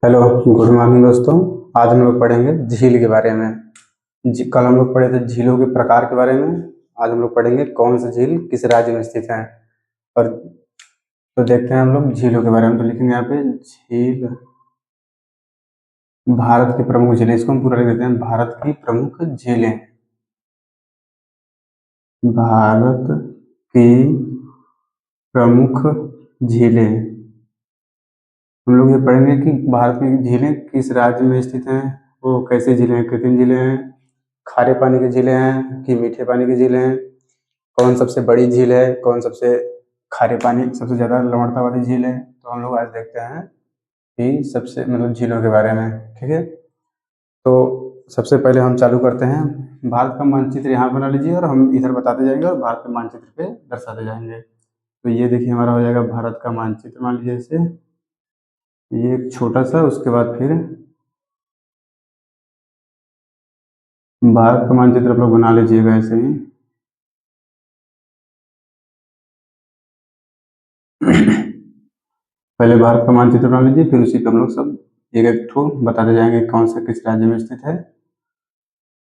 Hello, good morning दोस्तों। आज हम लोग पढ़ेंगे झील के बारे में। कल हम लोग पढ़े थे झीलों के प्रकार के बारे में। आज हम लोग पढ़ेंगे कौन सी झील किस राज्य में स्थित है। और तो देखते हैं हम लोग झीलों के बारे में। तो लिखेंगे यहाँ पे झील, भारत की प्रमुख झीलें। इसको हम पूरा लिख देते हैं, भारत की प्रमुख झीलें। भारत की प्रमुख झीलें। हम लोग ये पढ़ेंगे कि भारत की झीलें किस राज्य में स्थित हैं, वो कैसी झीलें हैं, कृत्रिम झीलें हैं, खारे पानी की झीलें हैं कि मीठे पानी की झीलें हैं, कौन सबसे बड़ी झील है, कौन सबसे खारे पानी सबसे ज़्यादा लवणता वाली झील है। तो हम लोग आज देखते हैं कि सबसे मतलब झीलों के बारे में। ठीक है, तो सबसे पहले हम चालू करते हैं। भारत का मानचित्र यहाँ बना लीजिए और हम इधर बताते जाएंगे और भारत के मानचित्र पे दर्शाते जाएंगे। तो ये देखिए हमारा हो जाएगा भारत का मानचित्र। मान लीजिए इसे, ये एक छोटा सा, उसके बाद फिर भारत का मानचित्र आप लोग बना लीजिएगा ऐसे ही। पहले भारत का मानचित्र बना लीजिए, फिर उसी पे हम लोग सब एक एक ठो बताते जाएंगे कौन सा किस राज्य में स्थित है।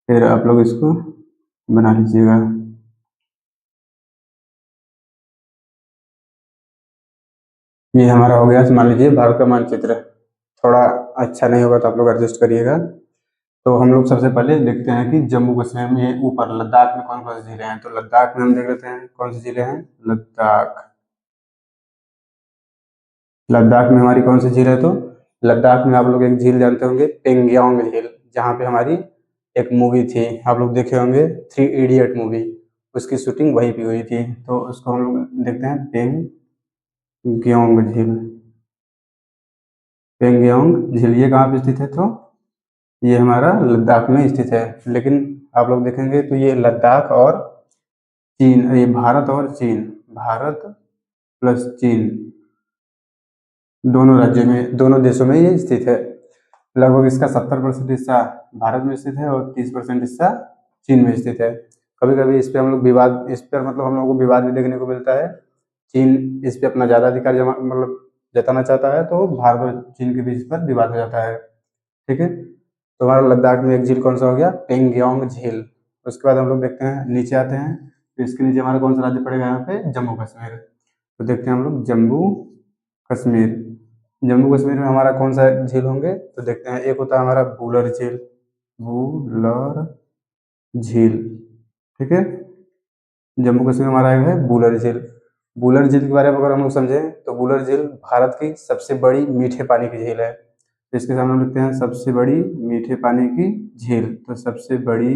फिर आप लोग इसको बना लीजिएगा। ये हमारा हो गया, मान लीजिए भारत का मानचित्र। थोड़ा अच्छा नहीं होगा तो आप लोग एडजस्ट करिएगा। तो हम लोग सबसे पहले देखते हैं कि जम्मू कश्मीर में, ये ऊपर लद्दाख में कौन कौन सी झीलें हैं। तो लद्दाख में हम देख लेते हैं कौन सी झीलें हैं। लद्दाख, लद्दाख में हमारी कौन सी झील है। तो लद्दाख में आप लोग एक झील जानते होंगे, पेंगोंग झील, जहाँ पे हमारी एक मूवी थी, आप लोग देखे होंगे, थ्री इडियट मूवी। उसकी शूटिंग वहीं पे हुई थी। तो उसको हम लोग देखते हैं, पेंगोंग झील। पेंगोंग झील ये कहाँ पे स्थित है। तो ये हमारा लद्दाख में स्थित है। लेकिन आप लोग देखेंगे तो ये लद्दाख और चीन, ये भारत और चीन, भारत प्लस चीन, दोनों राज्यों में, दोनों देशों में ये स्थित है। लगभग इसका 70% हिस्सा भारत में स्थित है और 30% हिस्सा चीन में स्थित है। कभी कभी इस पे हम लोग विवाद, इस पर मतलब हम लोग को विवाद भी देखने को मिलता है। चीन इस पे अपना ज़्यादा अधिकार जमा मतलब जताना चाहता है, तो भारत और चीन के बीच पर विवाद हो जाता है। ठीक है, तो हमारा लद्दाख में एक झील कौन सा हो गया, पेंगोंग झील। उसके बाद हम लोग देखते हैं, नीचे आते हैं। तो इसके नीचे हमारा कौन सा राज्य पड़ेगा, यहाँ पे जम्मू कश्मीर। तो देखते हैं हम लोग जम्मू कश्मीर। जम्मू कश्मीर में हमारा कौन सा झील होंगे। तो देखते हैं, एक होता है हमारा वुलर झील, वुलर झील। ठीक है, जम्मू कश्मीर में हमारा एक है वुलर झील। वुलर झील के बारे में अगर हम लोग समझें तो वुलर झील भारत की सबसे बड़ी मीठे पानी की झील है। तो इसके सामने हम लिखते हैं सबसे बड़ी मीठे पानी की झील। तो सबसे बड़ी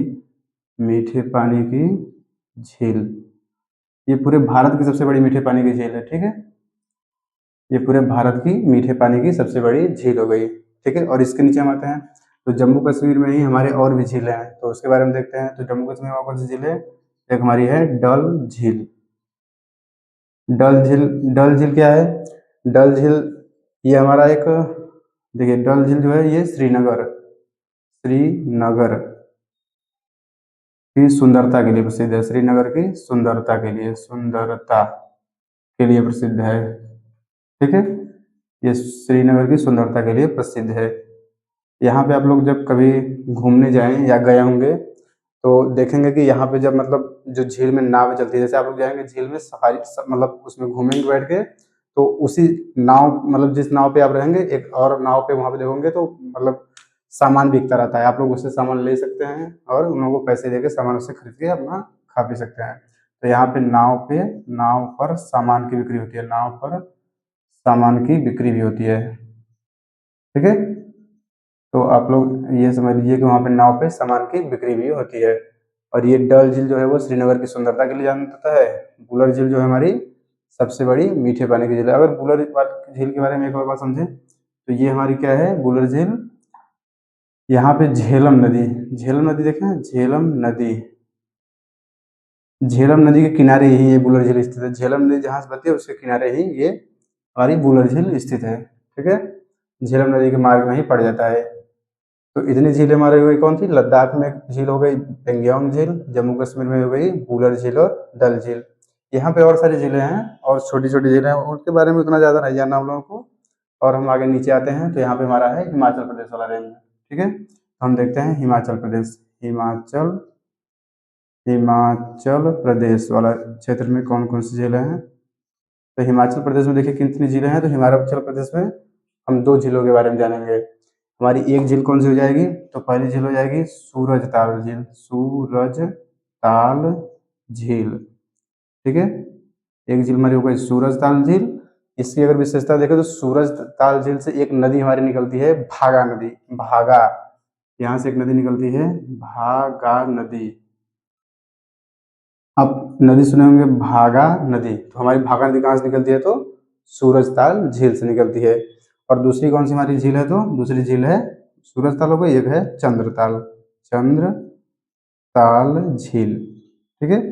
मीठे पानी की झील, ये पूरे भारत की सबसे बड़ी मीठे पानी की झील है। ठीक है, ये पूरे भारत की मीठे पानी की सबसे बड़ी झील हो गई। ठीक है, और इसके नीचे हम आते हैं, तो जम्मू कश्मीर में ही हमारे और भी झीलें हैं, तो उसके बारे में देखते हैं। तो जम्मू कश्मीर में कौन सी झील है, एक हमारी है डल झील। डल झील, डल झील क्या है, डल झील ये हमारा एक, देखिए डल झील जो है ये श्रीनगर, श्रीनगर की सुंदरता के लिए प्रसिद्ध है। श्रीनगर की सुंदरता के लिए, सुंदरता के लिए प्रसिद्ध है। ठीक है, ये श्रीनगर की सुंदरता के लिए प्रसिद्ध है। यहाँ पे आप लोग जब कभी घूमने जाएं या गए होंगे तो देखेंगे कि यहाँ पे जब मतलब जो झील में नाव चलती है, जैसे आप लोग जाएंगे झील में सफारी मतलब उसमें घूमेंगे बैठ के, तो उसी नाव मतलब जिस नाव पे आप रहेंगे एक और नाव पे वहाँ पे देखोगे तो मतलब सामान बिकता रहता है। आप लोग उससे सामान ले सकते हैं और उन लोगों को पैसे देके सामान उससे खरीद के अपना खा पी सकते हैं। तो यहाँ पे नाव पर सामान की बिक्री होती है, नाव पर सामान की बिक्री भी होती है। ठीक है, तो आप लोग ये समझ लीजिए कि वहाँ पे नाव पे सामान की बिक्री भी होती है। और ये डल झील जो है वो श्रीनगर की सुंदरता के लिए जाना जाता है। बुलर झील जो है हमारी सबसे बड़ी मीठे पानी की झील है। अगर बुलर झील के बारे में एक और बात समझें तो ये हमारी क्या है, बुलर झील, यहाँ पे झेलम नदी, झेलम नदी देखें, झेलम नदी, झेलम नदी के किनारे ही ये बुलर झील स्थित है। झेलम नदी जहाँ से बहती है उसके किनारे ही ये हमारी बुलर झील स्थित है। ठीक है, झेलम नदी के मार्ग में ही पड़ जाता है। तो इतनी झीलें हमारी हो गई, कौन सी, लद्दाख में एक झील हो गई पेंगोंग झील, जम्मू कश्मीर में हो गई वुलर झील और डल झील। यहाँ पे और सारी झीलें हैं और छोटी छोटी झीलें हैं, उनके बारे में उतना ज़्यादा नहीं जानना हम लोगों को। और हम आगे नीचे आते हैं तो यहाँ पे हमारा है हिमाचल प्रदेश वाला रेंज। ठीक है, हम देखते हैं हिमाचल प्रदेश। हिमाचल प्रदेश वाला क्षेत्र में कौन कौन सी झीलें हैं। तो हिमाचल प्रदेश में देखिए कितनी झीलें हैं। तो हिमाचल प्रदेश में हम 2 झीलों के बारे में जानेंगे। हमारी एक झील कौन सी हो जाएगी, तो पहली झील हो जाएगी सूरजताल झील। सूरजताल झील, ठीक है, एक झील हमारी हो गई सूरजताल झील। इसकी अगर विशेषता देखें तो सूरजताल झील से एक नदी हमारी निकलती है, भागा नदी। भागा, यहाँ से एक नदी निकलती है, भागा नदी। आप नदी सुने होंगे भागा नदी, तो हमारी भागा नदी कहाँ से निकलती है, तो सूरजताल झील से निकलती है। और दूसरी कौन सी हमारी झील है, तो दूसरी झील है सूरजताल हो गई, एक है चंद्रताल। चंद्रताल झील, ठीक है,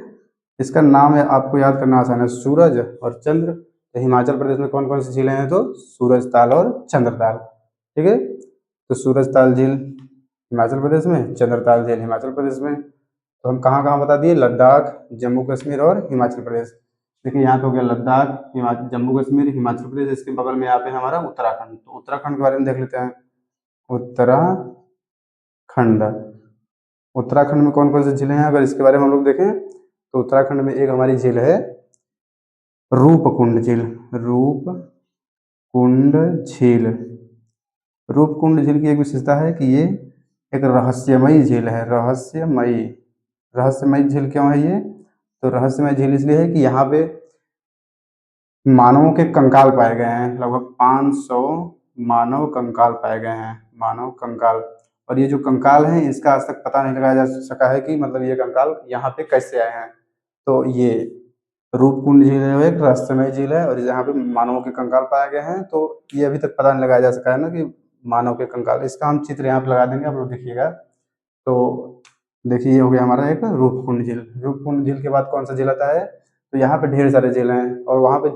इसका नाम है आपको याद करना आसान है, सूरज और चंद्र। तो हिमाचल प्रदेश में कौन कौन सी झीलें हैं, तो सूरजताल और चंद्रताल। ठीक है, तो सूरजताल झील हिमाचल प्रदेश में, चंद्रताल झील हिमाचल प्रदेश में। तो हम कहाँ कहाँ बता दिए, लद्दाख, जम्मू कश्मीर और हिमाचल प्रदेश। देखिए यहाँ पे हो गया लद्दाख, हिमाचल, जम्मू कश्मीर, हिमाचल प्रदेश। इसके बगल में यहाँ पे हमारा उत्तराखंड। तो उत्तराखंड के बारे में देख लेते हैं। उत्तराखंड, उत्तराखंड में कौन कौन सी झीलें हैं, अगर इसके बारे में हम लोग देखें तो उत्तराखंड में एक हमारी झील है रूपकुंड झील। रूपकुंड झील, रूपकुंड झील की एक विशेषता है कि ये एक रहस्यमयी झील है। रहस्यमयी, रहस्यमयी झील क्यों है ये, तो रहस्यमय झील इसलिए है कि यहाँ पे मानवों के कंकाल पाए गए हैं। लगभग 500 मानव कंकाल पाए गए हैं, मानव कंकाल। और ये जो कंकाल हैं इसका आज तक पता नहीं लगाया जा सका है कि मतलब ये कंकाल यहाँ पे कैसे आए हैं। तो ये रूपकुंड झील है, एक रहस्यमय झील है और यहाँ पे मानवों के कंकाल पाए गए हैं। तो ये अभी तक पता नहीं लगाया जा सका है ना कि मानव के कंकाल। इसका हम चित्र यहाँ पे लगा देंगे, आप लोग देखिएगा। तो देखिए ये हो गया हमारा एक रूपकुंड झील। रूपकुंड झील के बाद कौन सा झील आता है, तो यहाँ पे ढेर सारे झील हैं। और वहाँ पे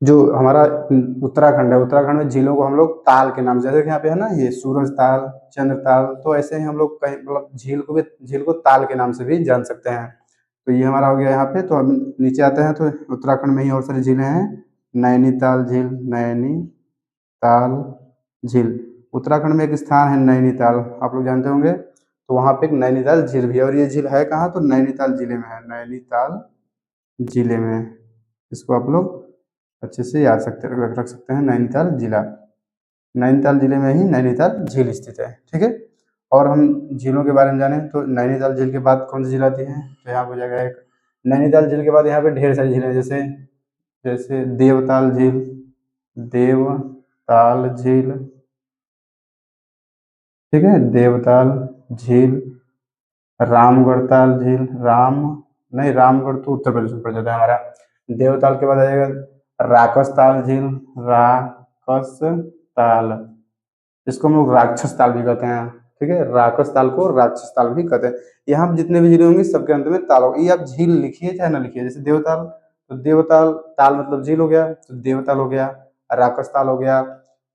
जो हमारा उत्तराखंड है, उत्तराखंड में झीलों को हम लोग ताल के नाम से, जैसे कि यहाँ पे है ना ये सूरज ताल, चंद्र ताल, तो ऐसे ही हम लोग कहीं मतलब झील को भी, झील को ताल के नाम से भी जान सकते हैं। तो ये हमारा हो गया यहाँ पे। तो हम नीचे आते हैं तो उत्तराखंड में ही और सारी झीलें हैं। नैनीताल झील, नैनीताल झील, उत्तराखंड में एक स्थान है नैनीताल, आप लोग जानते होंगे। तो वहाँ पे एक नैनीताल झील भी है। और ये झील है कहाँ, तो नैनीताल जिले में है, नैनीताल जिले में। इसको आप लोग अच्छे से याद रख सकते हैं, नैनीताल जिला। नैनीताल जिले में ही नैनीताल झील स्थित है, ठीक है। और हम झीलों के बारे में जाने तो नैनीताल झील के बाद कौन सी झील आती है, तो यहाँ हो जाएगा एक नैनीताल झील के बाद यहाँ पे ढेर सारी झीलें, जैसे जैसे देवताल झील, देवताल झील, ठीक है, देवताल झील। रामगढ़ताल झील, राम नहीं, रामगढ़ तो उत्तर प्रदेश में पड़ जाता है हमारा। देवताल के बाद आ जाएगा राकसताल झील, राकसताल, इसको हम लोग राक्षस ताल भी कहते हैं, ठीक है, राकस ताल को राक्षस ताल भी कहते हैं। यहाँ पे जितने भी झीलें होंगी सबके अंत में ताल होगा। ये आप झील लिखिए चाहे ना लिखिए, जैसे देवताल, तो देवताल ताल मतलब झील हो गया, तो देवताल हो गया, राकस ताल हो गया,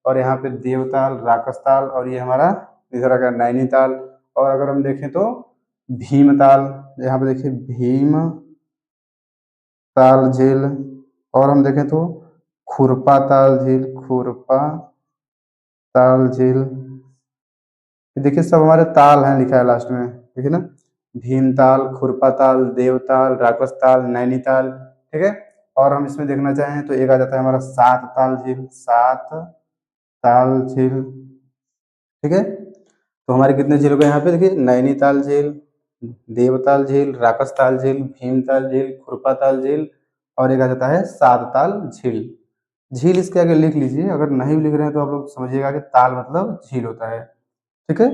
और यहाँ पे देवताल, राकस ताल, और ये हमारा इधर आ गया नैनीताल। और अगर हम देखें तो भीमताल, यहाँ पे देखिए भीमताल झील। और हम देखें तो खुरपा ताल झील, खुरपा ताल झील। देखिए सब हमारे ताल हैं लिखा है लास्ट में, देखिए ना, भीमताल, खुरपा ताल, देवताल, राकस ताल, नैनीताल, ठीक है। और हम इसमें देखना चाहें तो एक आ जाता है हमारा सात ताल झील, सात ताल झील, ठीक है। तो हमारे कितने झील हो गए यहाँ पे, देखिए नैनीताल झील, देवताल झील, राकस ताल झील, भीमताल झील, खुरपा ताल झील, और एक आ जाता है सात ताल झील। झील इसके आगे लिख लीजिए, अगर नहीं भी लिख रहे हैं तो आप लोग समझिएगा कि ताल मतलब झील होता है, ठीक है।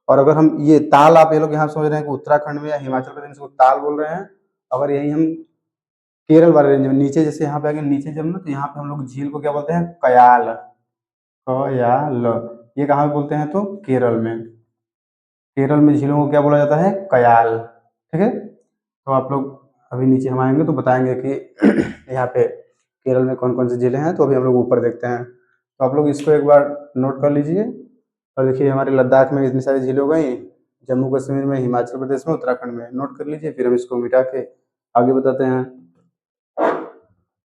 और अगर हम ये ताल, आप ये लोग यहाँ समझ रहे हैं कि उत्तराखंड में या हिमाचल प्रदेश में इसको ताल बोल रहे हैं। अगर यही हम केरल वाले रेंज में नीचे, जैसे यहाँ पे आगे नीचे जब ना, तो यहाँ पे हम लोग झील को क्या बोलते हैं, कयाल, कयाल। ये कहाँ पे बोलते हैं, तो केरल में। केरल में झीलों को क्या बोला जाता है, कयाल, ठीक है। तो आप लोग अभी नीचे हम आएंगे तो बताएंगे कि यहाँ पे केरल में कौन कौन सी झीलें हैं। तो अभी हम लोग ऊपर देखते हैं, तो आप लोग इसको एक बार नोट कर लीजिए। और देखिए हमारे लद्दाख में इतनी सारी झीलें हो गई, जम्मू कश्मीर में, हिमाचल प्रदेश में, उत्तराखंड में, नोट कर लीजिए। फिर हम इसको मिटा के आगे बताते हैं।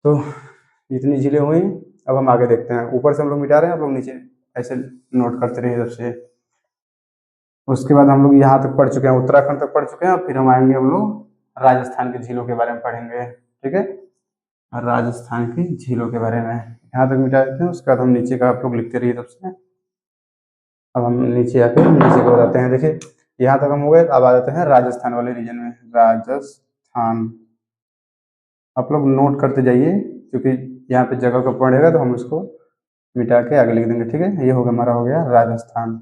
तो इतनी झीलें हुई। अब हम आगे देखते हैं, ऊपर से हम लोग मिटा रहे हैं, आप लोग नीचे ऐसे नोट करते रहिए सबसे। उसके बाद हम लोग यहाँ तक पढ़ चुके हैं, उत्तराखंड तक पढ़ चुके हैं, फिर हम आएंगे हम लोग राजस्थान की झीलों के बारे में पढ़ेंगे, ठीक है। राजस्थान की झीलों के बारे में यहाँ तक मिटा देते हैं, उसके बाद हम नीचे का आप लोग लिखते रहिए तब से। अब हम नीचे आके नीचे को बताते हैं, देखिए यहाँ तक हम हो गए, अब आ जाते हैं राजस्थान वाले रीजन में। राजस्थान आप लोग नोट करते जाइए, क्योंकि यहाँ पे जगह का पड़ेगा तो हम उसको मिटा के आगे लिख देंगे, ठीक है। ये हो गया, हमारा हो गया राजस्थान।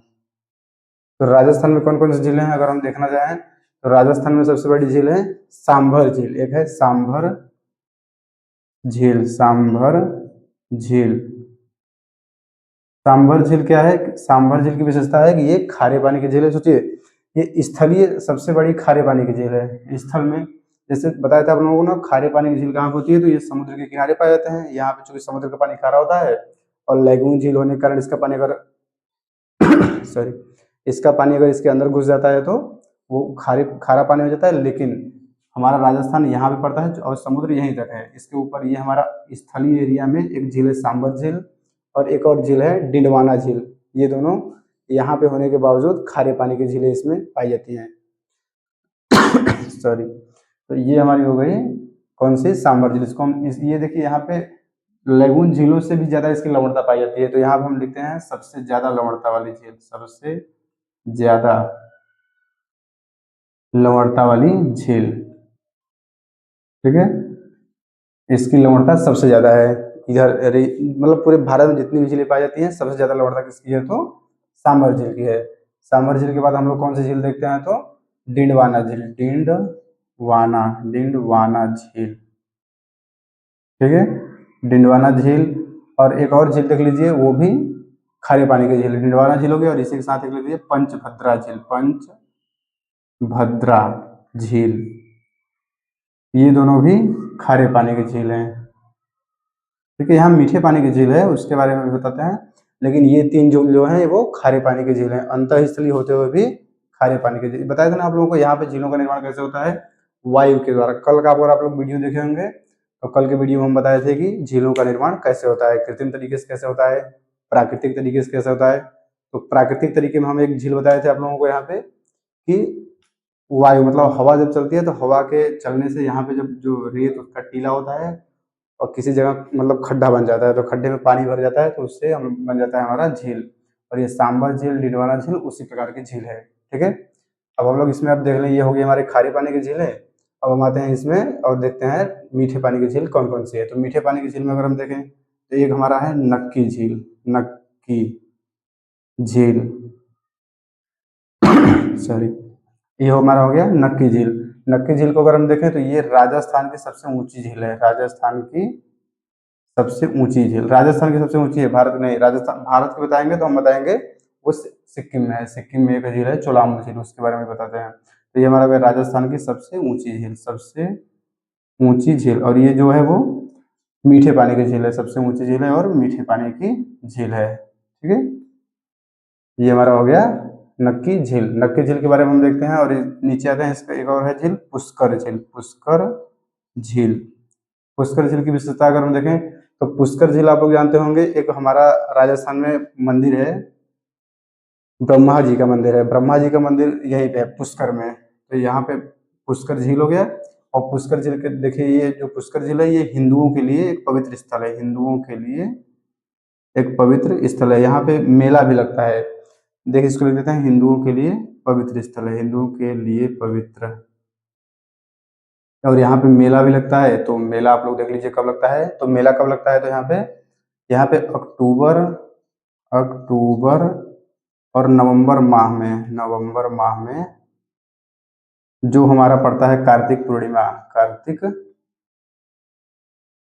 तो राजस्थान में कौन कौन सी झीलें हैं अगर हम देखना चाहें, तो राजस्थान में सबसे बड़ी झील है सांभर झील, एक है सांभर झील, सांभर झील। सांभर झील क्या है, सांभर झील की विशेषता है कि ये खारे पानी की झील है। सोचिए, ये स्थलीय सबसे बड़ी खारे पानी की झील है। स्थल में जैसे बताया था आप लोगों को ना, खारे पानी की झील कहाँ होती है, तो ये समुद्र के किनारे पाए जाते हैं। यहाँ पे चूंकि समुद्र का पानी खारा होता है और लैगून झील होने के कारण इसका पानी अगर सॉरी, इसका पानी अगर इसके अंदर घुस जाता है तो वो खारा पानी हो जाता है। लेकिन हमारा राजस्थान यहाँ पे पड़ता है और समुद्र यहीं तक है, इसके ऊपर ये हमारा स्थलीय एरिया में एक झील है सांभर झील, और एक और झील है डिंडवाना झील। ये दोनों यहाँ पे होने के बावजूद खारे पानी की झीलें इसमें पाई जाती हैं। सॉरी, तो ये हमारी हो गई कौन सी, सांभर झील। इसको हम ये देखिए यहाँ पे लैगून झीलों से भी ज्यादा इसकी लवणता पाई जाती है, तो यहाँ पे हम लिखते हैं सबसे ज्यादा लवणता वाली झील, सबसे ज्यादा लवणता वाली झील, ठीक है। इसकी लवणता सबसे ज्यादा है इधर, मतलब पूरे भारत में जितनी भी झीलें पाई जाती हैं सबसे ज्यादा लवणता किसकी है, तो सांभर झील की है। सांभर झील के बाद हम लोग कौन सी झील देखते हैं, तो डिंडवाना झील, डिंडवाना झील, ठीक है, डिंडवाना झील। और एक और झील देख लीजिए, वो भी खारे पानी की झील, डिंडवाना झील हो गई, और इसी के साथ देख लीजिए पंचभद्रा झील, पंचभद्रा झील, ये दोनों भी खारे पानी की झील हैं, ठीक है। यहाँ मीठे पानी की झील है, उसके बारे में भी बताते हैं, लेकिन ये तीन जो हैं वो खारे पानी की झील हैं, अंतःस्थलीय होते हुए भी खारे पानी की झील। बताया था ना आप लोगों को यहाँ पे झीलों का निर्माण कैसे होता है, वायु के द्वारा। कल का अगर आप लोग वीडियो देखे होंगे तो कल के वीडियो में हम बताए थे कि झीलों का निर्माण कैसे होता है, कृत्रिम तरीके से कैसे होता है, प्राकृतिक तरीके से कैसे होता है। तो प्राकृतिक तरीके में हम एक झील बताए थे आप लोगों को यहाँ पे कि वायु मतलब हवा जब चलती है तो हवा के चलने से यहाँ पे जब जो रेत उसका टीला होता है और किसी जगह मतलब खड्डा बन जाता है, तो खड्डे में पानी भर जाता है, तो उससे हम बन जाता है हमारा झील। और ये सांभर झील, डिंडवाना झील उसी प्रकार की झील है, ठीक है। अब हम लोग इसमें अब देख लें, ये हो गई हमारे खारे पानी की झील है। अब हम आते हैं इसमें और देखते हैं मीठे पानी की झील कौन कौन सी है। तो मीठे पानी की झील में अगर हम देखें तो एक हमारा है नक्की झील, नक्की झील सॉरी, ये हमारा हो गया नक्की झील। नक्की झील को अगर हम देखें तो ये राजस्थान की सबसे ऊंची झील है, राजस्थान की सबसे ऊंची झील, राजस्थान की सबसे ऊंची है, भारत नहीं, राजस्थान भारत की बताएंगे तो हम बताएंगे वो सिक्किम में है, सिक्किम में एक झील है चोलामू झील, उसके बारे में बताते हैं। तो ये हमारा राजस्थान की सबसे ऊंची झील, सबसे ऊंची झील, और ये जो है वो मीठे पानी की झील है, सबसे ऊंची झील है और मीठे पानी की झील है, ठीक है। ये हमारा हो गया नक्की झील। नक्की झील के बारे में हम देखते हैं, और नीचे आते हैं, इसका एक और है झील पुष्कर झील, पुष्कर झील। पुष्कर झील की विशेषता अगर हम देखें तो पुष्कर झील आप लोग जानते होंगे, एक हमारा राजस्थान में मंदिर है, ब्रह्मा जी का मंदिर है, ब्रह्मा जी का मंदिर यहीं पे है पुष्कर में। तो यहाँ पे पुष्कर झील हो गया। और पुष्कर झील के देखिए, ये जो पुष्कर झील है ये हिंदुओं के लिए एक पवित्र स्थल है, हिंदुओं के लिए एक पवित्र स्थल है। यहाँ पे मेला भी लगता है, देखिए इसको लिख देते हैं हिंदुओं के लिए पवित्र स्थल है, हिंदुओं के लिए पवित्र। और यहाँ पे मेला भी लगता है, तो मेला आप लोग देख लीजिए कब लगता है। तो मेला कब लगता है, तो यहाँ पे अक्टूबर अक्टूबर और नवंबर माह में, नवंबर माह में जो हमारा पड़ता है कार्तिक पूर्णिमा,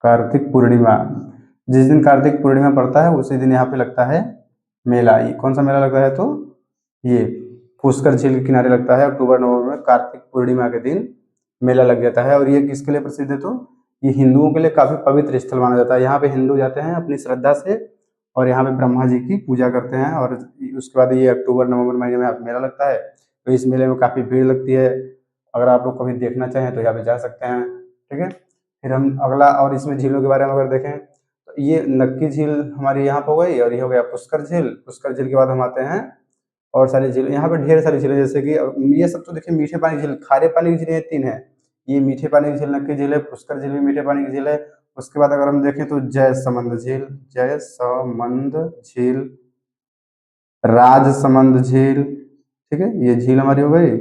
कार्तिक पूर्णिमा, जिस दिन कार्तिक पूर्णिमा पड़ता है उसी दिन यहाँ पे लगता है मेला। ये कौन सा मेला लगता है, तो ये पुष्कर झील के किनारे लगता है, अक्टूबर नवंबर में कार्तिक पूर्णिमा के दिन मेला लग जाता है। और ये किसके लिए प्रसिद्ध है, तो ये हिंदुओं के लिए काफी पवित्र स्थल माना जाता है। यहाँ पे हिंदू जाते हैं अपनी श्रद्धा से और यहाँ पे ब्रह्मा जी की पूजा करते हैं, और उसके बाद ये अक्टूबर नवंबर महीने में मेला लगता है। तो इस मेले में काफी भीड़ लगती है, अगर आप लोग कभी देखना चाहें तो यहाँ पे जा सकते हैं, ठीक है। फिर हम अगला, और इसमें झीलों के बारे में अगर देखें तो ये नक्की झील हमारी यहाँ पे हो गई, और ये हो गया पुष्कर झील। पुष्कर झील के बाद हम आते हैं और सारी झील, यहाँ पे ढेर सारी झीलें, जैसे कि ये सब तो देखिए मीठे पानी की झील, खारे पानी की झीलें 3 है। ये मीठे पानी की झील नक्की झील है, पुष्कर झील भी मीठे पानी की झील है। उसके बाद अगर हम देखें तो जयसमंद झील, जयसमंद झील, राजसमंद झील, ठीक है, ये झील हमारी हो गई।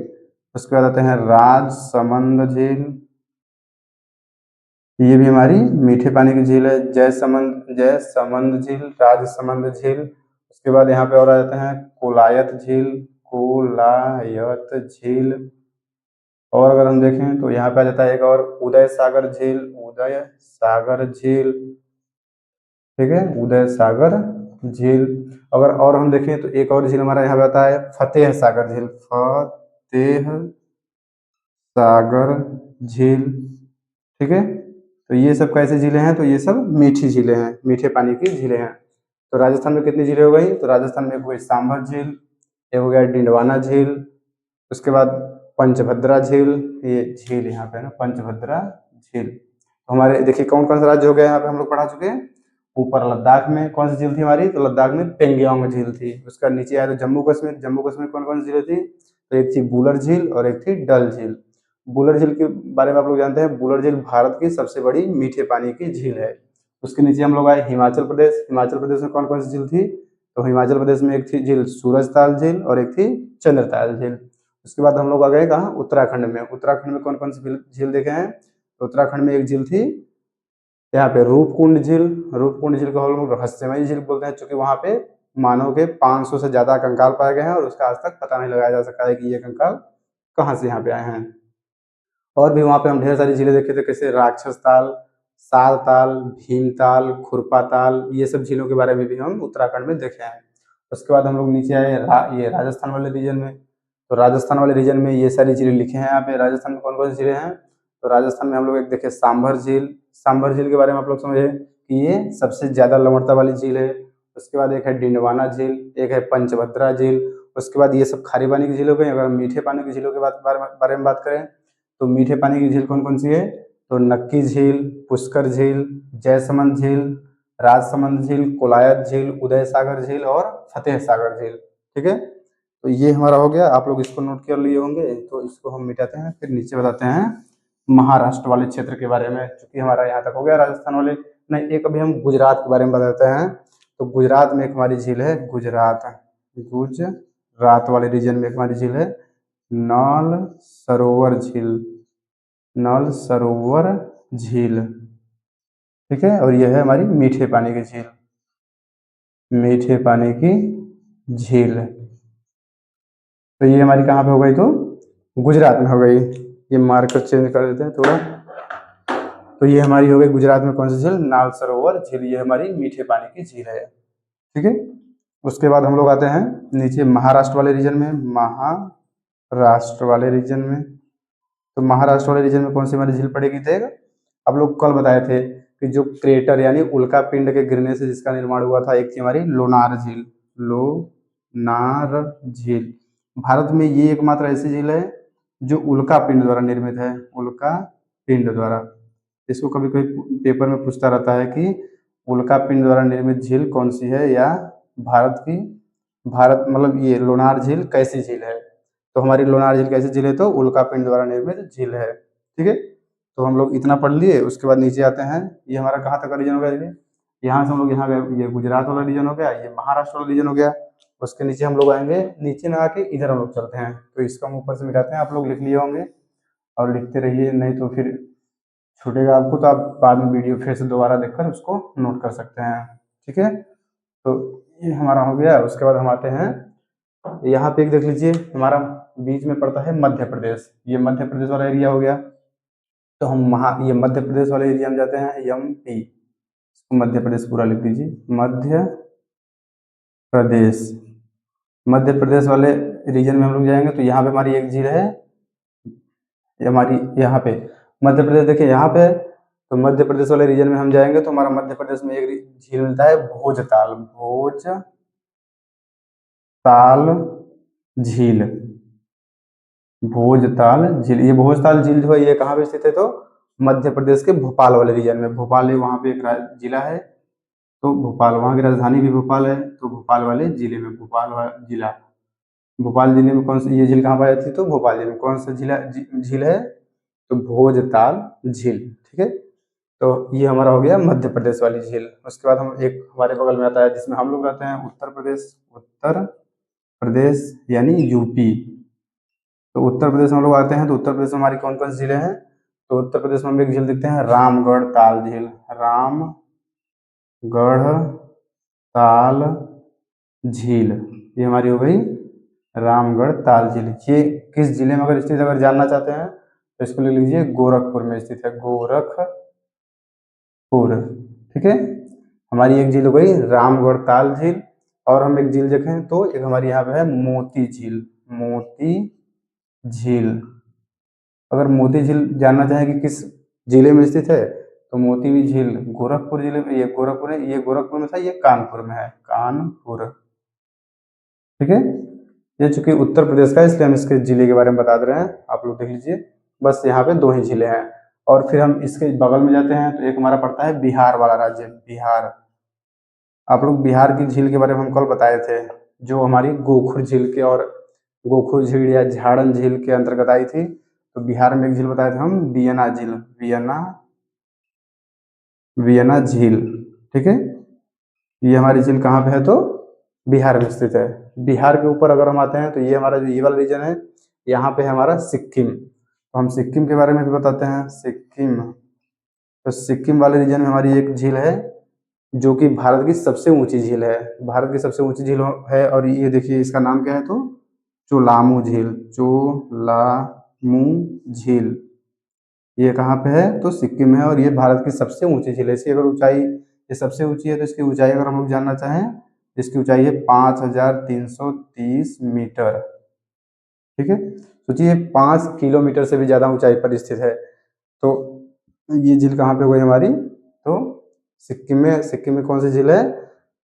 उसके बाद आते हैं राजसमंद झील, ये भी हमारी मीठे पानी की झील है। जयसमंद झील, राजसमंद झील। उसके बाद यहाँ पे और आ जाते हैं कोलायत झील, कोलायत झील। और अगर हम देखें तो यहाँ पे आ जाता है एक और उदय सागर झील, उदय सागर झील, ठीक है, उदय सागर झील। अगर और हम देखें तो एक और झील हमारा यहाँ पे आता है फतेह सागर झील, फतेह सागर झील, ठीक है। तो ये सब कैसे झीलें हैं, तो ये सब मीठी झीलें हैं, मीठे पानी की झीलें हैं। तो राजस्थान में कितनी झीलें हो गई, तो राजस्थान में एक हो गई सांभर झील, एक हो गया डिंडवाना झील, उसके बाद पंचभद्रा झील, ये झील यहाँ पे है ना पंचभद्रा झील। तो हमारे देखिए कौन कौन सा राज्य हो गया यहाँ पे हम लोग पढ़ा चुके हैं। ऊपर लद्दाख में कौन सी झील थी हमारी, तो लद्दाख में पेंगियांग झील थी। उसका नीचे आया तो जम्मू कश्मीर, जम्मू कश्मीर कौन कौन सी झीलें थी, तो एक थी बुलर झील और एक थी डल झील। बुलर झील के बारे में आप लोग जानते हैं, बुलर झील भारत की सबसे बड़ी मीठे पानी की झील है। उसके नीचे हम लोग आए हिमाचल प्रदेश, हिमाचल प्रदेश में कौन कौन सी झील थी, तो हिमाचल प्रदेश में एक थी झील सूरजताल झील और एक थी चंद्रताल झील। उसके बाद हम लोग आ गए कहाँ, उत्तराखंड में। उत्तराखंड में कौन कौन सी झील देखे हैं, तो उत्तराखंड में एक झील थी यहाँ पे रूपकुंड झील। रूपकुंड झील को हम लोग रहस्यमयी झील बोलते हैं, क्योंकि वहां पे मानव के 500 से ज्यादा कंकाल पाए गए हैं और उसका आज तक पता नहीं लगाया जा सका है कि ये कंकाल कहाँ से यहाँ पे आए हैं। और भी वहां पे हम ढेर सारी झीलें देखे थे, कैसे राक्षस ताल, साल ताल, भीमताल, खुरपा ताल, ये सब झीलों के बारे में भी हम उत्तराखंड में देखे हैं। उसके बाद हम लोग नीचे आए ये राजस्थान वाले रीजन में। तो राजस्थान वाले रीजन में ये सारी झीलें लिखे हैं यहाँ पे। राजस्थान में कौन कौन सी झीलें हैं, तो राजस्थान में हम लोग एक देखे सांभर झील। सांभर झील के बारे में आप लोग समझे कि ये सबसे ज्यादा लवणता वाली झील है। उसके बाद एक है डिंडवाना झील, एक है पंचभद्रा झील। उसके बाद ये सब खारे पानी की झील हो गई। अगर हम मीठे पानी की झीलों के बारे में बात करें तो मीठे पानी की झील कौन कौन सी है, तो नक्की झील, पुष्कर झील, जयसमंद झील, राजसमंद झील, कोलायत झील, उदय सागर झील और फतेह सागर झील, ठीक है। तो ये हमारा हो गया, आप लोग इसको नोट कर लिए होंगे। तो इसको हम मिटाते हैं, फिर नीचे बताते हैं महाराष्ट्र वाले क्षेत्र के बारे में, क्योंकि हमारा यहाँ तक हो गया राजस्थान वाले। नहीं, एक अभी हम गुजरात के बारे में बताते हैं। तो गुजरात में एक हमारी झील है, गुजरात वाले रीजन में एक हमारी झील है नल सरोवर झील, नल सरोवर झील, ठीक है। और यह है हमारी मीठे पानी की झील, मीठे पानी की झील। तो ये हमारी कहाँ पे हो गई, तो गुजरात में हो गई। ये मार्कर चेंज कर देते हैं थोड़ा। तो ये हमारी हो गई गुजरात में कौन सी झील, नाल सरोवर झील, ये हमारी मीठे पानी की झील है, ठीक है। उसके बाद हम लोग आते हैं नीचे महाराष्ट्र वाले रीजन में। महाराष्ट्र वाले रीजन में, तो महाराष्ट्र वाले रीजन में कौन सी हमारी झील पड़ेगी, देख आप लोग कल बताए थे कि जो क्रेटर यानी उल्का पिंड के गिरने से जिसका निर्माण हुआ था, एक थी हमारी लोनार झील, लोनार झील। भारत में ये एकमात्र ऐसी झील है जो उल्का पिंड द्वारा निर्मित है, उल्का पिंड द्वारा। इसको कभी कभी पेपर में पूछता रहता है कि उल्का पिंड द्वारा निर्मित झील कौन सी है, या भारत मतलब ये लोनार झील कैसी झील है। तो हमारी लोनार झील कैसी झील है, तो उल्का पिंड द्वारा निर्मित झील है, ठीक है। तो हम लोग इतना पढ़ लिए। उसके बाद नीचे आते हैं, ये हमारा कहाँ तक का रीजन हो गया, देखिए यहाँ से हम लोग यहाँ गए, ये गुजरात वाला रीजन हो गया, ये महाराष्ट्र वाला रीजन हो गया। उसके नीचे हम लोग आएंगे, नीचे ना आके इधर हम लोग चलते हैं। तो इसको हम ऊपर से मिटाते हैं, आप लोग लिख लिए होंगे और लिखते रहिए, नहीं तो फिर छूटेगा आपको। तो आप बाद में वीडियो फिर से दोबारा देखकर उसको नोट कर सकते हैं, ठीक है। तो ये हमारा हो गया। उसके बाद हम आते हैं यहाँ पे, एक देख लीजिए हमारा बीच में पड़ता है मध्य प्रदेश, ये मध्य प्रदेश वाला एरिया हो गया। तो हम ये मध्य प्रदेश वाले एरिया में जाते हैं, एमपी, मध्य प्रदेश पूरा लिख दीजिए, मध्य प्रदेश। मध्य प्रदेश वाले रीजन में हम लोग जाएंगे तो यहाँ पे हमारी एक झील है, हमारी यहाँ पे मध्य प्रदेश, देखिए यहाँ पे। तो मध्य प्रदेश वाले रीजन में हम जाएंगे तो हमारा मध्य प्रदेश में एक झील मिलता है भोजताल, भोजताल झील, भोजताल झील। ये भोजताल झील जो है ये कहाँ पे स्थित है, तो मध्य प्रदेश के भोपाल वाले रीजन में। भोपाल है वहाँ पे एक जिला है, तो भोपाल, वहाँ की राजधानी भी भोपाल है, तो भोपाल वाले जिले में, जिला, भोपाल जिले में कौन सी ये झील कहाँ पाई जाती है, तो भोपाल जिले में कौन सा झील है, तो भोजताल झील। ठीक है, तो ये हमारा हो गया मध्य प्रदेश वाली झील। उसके बाद हम एक हमारे बगल में आता है जिसमें हम लोग रहते हैं, उत्तर प्रदेश। उत्तर प्रदेश यानी यूपी। तो उत्तर प्रदेश में हम लोग आते हैं, तो उत्तर प्रदेश में हमारी कौन कौन सी झीलें हैं, तो उत्तर प्रदेश में हम एक झील देखते हैं, रामगढ़ ताल झील। रामगढ़ ताल झील, ये हमारी हो गई रामगढ़ ताल झील। ये किस जिले में अगर स्थित है, अगर जानना चाहते हैं तो इसको लिख लीजिए, गोरखपुर में स्थित है, गोरखपुर। ठीक है, हमारी एक झील हो गई रामगढ़ ताल झील। और हम एक झील देखें तो एक हमारी यहाँ पे है मोती झील। मोती झील, अगर मोती झील जानना चाहें कि किस जिले में स्थित है, तो मोती भी झील गोरखपुर जिले में, ये गोरखपुर है, ये गोरखपुर में था, ये कानपुर में है, कानपुर। ठीक है, ये चूंकि उत्तर प्रदेश का है इसलिए हम इसके जिले के बारे में बता दे रहे हैं, आप लोग देख लीजिए। बस यहाँ पे 2 ही जिले हैं। और फिर हम इसके बगल में जाते हैं, तो एक हमारा पड़ता है बिहार वाला राज्य, बिहार। आप लोग बिहार की झील के बारे में हम कल बताए थे, जो हमारी गोखुर झील के और गोखुर झील या झाड़न झील के अंतर्गत आई थी। तो बिहार में एक झील बताए थे हम, वियना झील, वियना झील। ठीक है, ये हमारी झील कहाँ पे है, तो बिहार में स्थित है। बिहार के ऊपर अगर हम आते हैं, तो ये हमारा जो ये वाला रीजन है, यहाँ पे है हमारा सिक्किम। तो हम सिक्किम के बारे में भी बताते हैं, सिक्किम। तो सिक्किम वाले रीजन में हमारी एक झील है, जो कि भारत की सबसे ऊंची झील है, भारत की सबसे ऊंची झील है। और ये देखिए इसका नाम क्या है, तो चोलामू झील, चोलामू झील। ये कहाँ पे है, तो सिक्किम में है, और ये भारत की सबसे ऊंची झील है। इसकी अगर ऊंचाई, ये सबसे ऊंची है, तो इसकी ऊंचाई अगर हम लोग जानना चाहें, इसकी ऊंचाई है 5330 मीटर। ठीक है, सोचिए 5 किलोमीटर से भी ज्यादा ऊंचाई पर स्थित है। तो ये झील कहाँ पे हुई हमारी, तो सिक्किम में। सिक्किम में कौन सी झील है,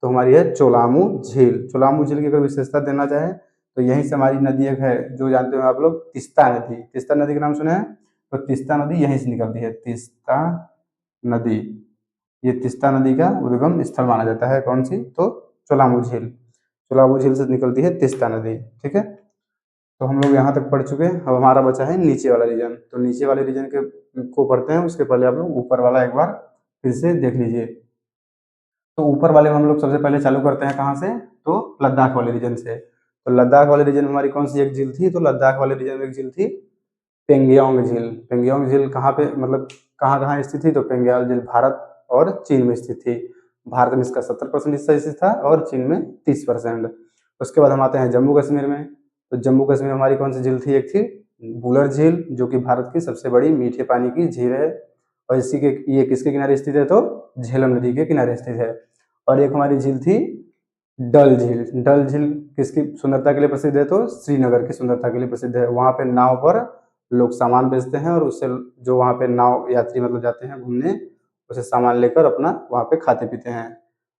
तो हमारी है चोलामू झील। चोलामू झील की अगर विशेषता देना चाहें, तो यहीं से हमारी नदी एक है, जो जानते हो आप लोग, तीस्ता नदी। तीस्ता नदी का नाम सुना है, तो तीस्ता नदी यहीं से निकलती है, तीस्ता नदी। ये तीस्ता नदी का उद्गम स्थल माना जाता है, कौन सी, तो चोलामू झील। चोलामू झील से निकलती है तीस्ता नदी। ठीक है, तो हम लोग यहाँ तक पढ़ चुके हैं। अब हमारा बचा है नीचे वाला रीजन। तो नीचे वाले रीजन के को पढ़ते हैं, उसके पहले आप लोग ऊपर वाला एक बार फिर से देख लीजिए। तो ऊपर वाले में हम लोग सबसे पहले चालू करते हैं कहाँ से, तो लद्दाख वाले रीजन से। तो लद्दाख वाले रीजन में हमारी कौन सी एक झील थी, तो लद्दाख वाले रीजन में एक झील थी पेंगियोंग झील। पेंगियोंग झील कहाँ पे, मतलब कहाँ कहाँ स्थित थी, तो पेंगियोंग झील भारत और चीन में स्थित थी। भारत में इसका 70% हिस्सा स्थित था और चीन में 30%। उसके बाद हम आते हैं जम्मू कश्मीर में। तो जम्मू कश्मीर में हमारी कौन सी झील थी, एक थी बुलर झील, जो कि भारत की सबसे बड़ी मीठे पानी की झील है। और इसी के ये किसके किनारे स्थित है, तो झेलम नदी के किनारे स्थित है। और एक हमारी झील थी डल झील। डल झील किसकी सुंदरता के लिए प्रसिद्ध है, तो श्रीनगर की सुंदरता के लिए प्रसिद्ध है। वहाँ पे नाव पर लोग सामान बेचते हैं, और उससे जो वहाँ पे नाव यात्री मतलब जाते हैं घूमने, उसे सामान लेकर अपना वहाँ पे खाते पीते हैं।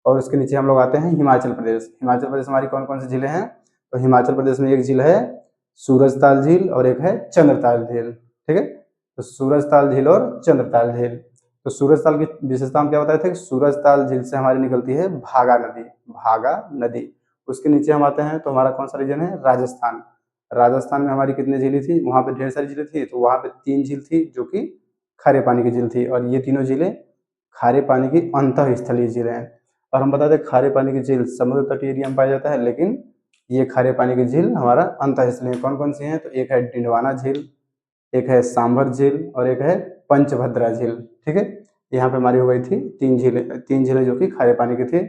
और उसके नीचे हम लोग आते हैं हिमाचल प्रदेश। हिमाचल प्रदेश हमारी कौन कौन सी झीलें हैं, तो हिमाचल प्रदेश में एक झील है सूरजताल झील और एक है चंद्रताल झील। ठीक है, तो सूरजताल झील और चंद्रताल झील। तो सूरजताल की विशेषता हम क्या बताए थे कि सूरजताल झील से हमारी निकलती है भागा नदी, भागा नदी। उसके नीचे हम आते हैं, तो हमारा कौन सा रीजन है, राजस्थान। राजस्थान में हमारी कितनी झीलें थी, वहाँ पे ढेर सारी झीलें थी। तो वहाँ पे 3 झील थी, जो कि खारे पानी की झील थी, और ये तीनों झीलें खारे पानी की अंतःस्थलीय झीलें हैं। और हम बताते हैं खारे पानी की झील समुद्र तटीय एरिया में पाया जाता है, लेकिन ये खारे पानी की झील हमारा अंतःस्थलीय कौन कौन सी हैं, तो एक है डिंडवाना झील, एक है सांभर झील और एक है पंचभद्रा झील। ठीक है, यहाँ पे हमारी हो गई थी 3 झीलें जो कि खारे पानी की थी।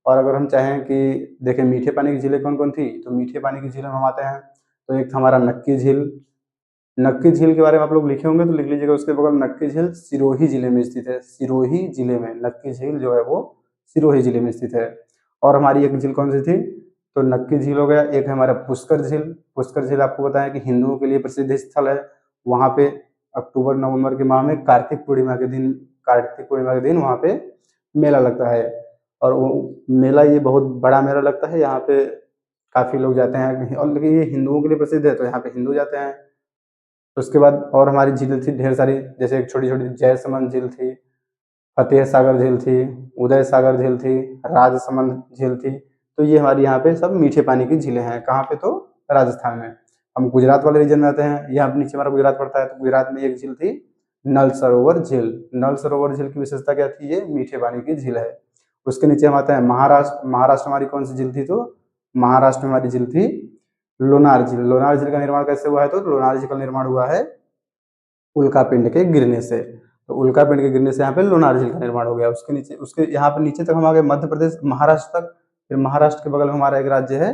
और अगर हम चाहें कि देखें मीठे पानी की झीलें कौन कौन थी, तो मीठे पानी की झील में हम आते हैं, तो एक था हमारा नक्की झील। नक्की झील के बारे में आप लोग लिखे होंगे तो लिख लीजिएगा, उसके बगल नक्की झील सिरोही जिले में स्थित है। सिरोही जिले में नक्की झील जो है वो सिरोही जिले में स्थित है। और हमारी एक झील कौन सी थी, तो नक्की झील हो गया। एक है हमारा पुष्कर झील। पुष्कर झील आपको बताया कि हिंदुओं के लिए प्रसिद्ध स्थल है। वहाँ पे अक्टूबर नवंबर के माह में कार्तिक पूर्णिमा के दिन वहाँ पे मेला लगता है। और वो मेला ये बहुत बड़ा मेला लगता है, यहाँ पे काफ़ी लोग जाते हैं, और लेकिन ये हिंदुओं के लिए प्रसिद्ध है, तो यहाँ पे हिंदू जाते हैं। उसके बाद और हमारी झील थी ढेर सारी, जैसे एक छोटी छोटी जयसमंद झील थी, फतेह सागर झील थी, उदय सागर झील थी, राजसमंद झील थी। तो ये हमारी यहाँ पे सब मीठे पानी की झीलें हैं। कहाँ पे? तो राजस्थान में। हम गुजरात वाले रीजन में आते हैं, यहाँ नीचे हमारा गुजरात पड़ता है, तो गुजरात में एक झील थी नल सरोवर झील। नल सरोवर झील की विशेषता क्या थी? ये मीठे पानी की झील है। उसके नीचे हम आते हैं महाराष्ट्र। महाराष्ट्र हमारी कौन सी झील थी? तो महाराष्ट्र में हमारी झील थी लोनार झील। लोनार झील का निर्माण कैसे हुआ है? तो लोनार झील का निर्माण हुआ है उल्कापिंड के गिरने से। तो उल्कापिंड के गिरने से यहाँ पे लोनार झील का निर्माण हो गया। उसके नीचे, उसके यहाँ पे नीचे तक हम आ गए मध्य प्रदेश, महाराष्ट्र तक। फिर महाराष्ट्र के बगल में हमारा एक राज्य है